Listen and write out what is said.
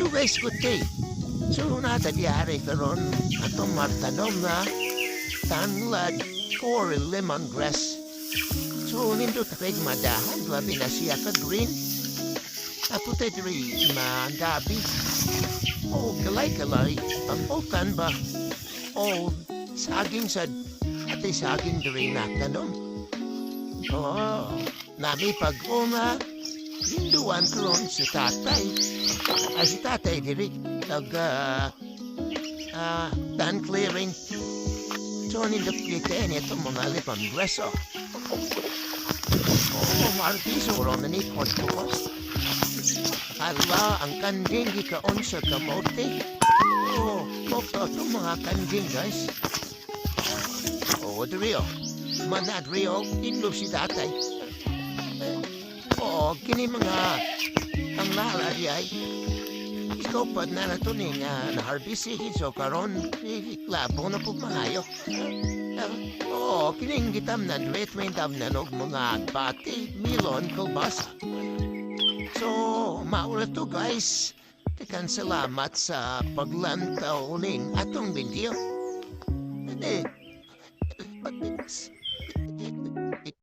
guys kuti. So natadiyari karon atong martanom na tanglad or lemongrass. So nindot kay madahan labi na siya ka green. Aputay diri mandabi. O kalay-kalay ang okan ba? O saging sad ati saging diri na tanom. Oh, nami pag-una hinduan karon si tatay. Si tatay diri dan clearing. So nindot kita niya itong mga lemongrass oh. Oh, martiso ron na ni Podpos. Hala, ang kanding ikaon sa kamote. Oh, mokto itong mga kanding, guys. Oh, Rio. Manad Rio, inlo si tatay. Oo, kini mga ang lalari ay ikaw pa na nato ni nga na-harvestihin so karon labo na po maayo. Oo, kining gitam na duet may dam na nog mga bati, milon, kalbasa. So, maura to guys. Tekan salamat sa paglantaw ning atong video.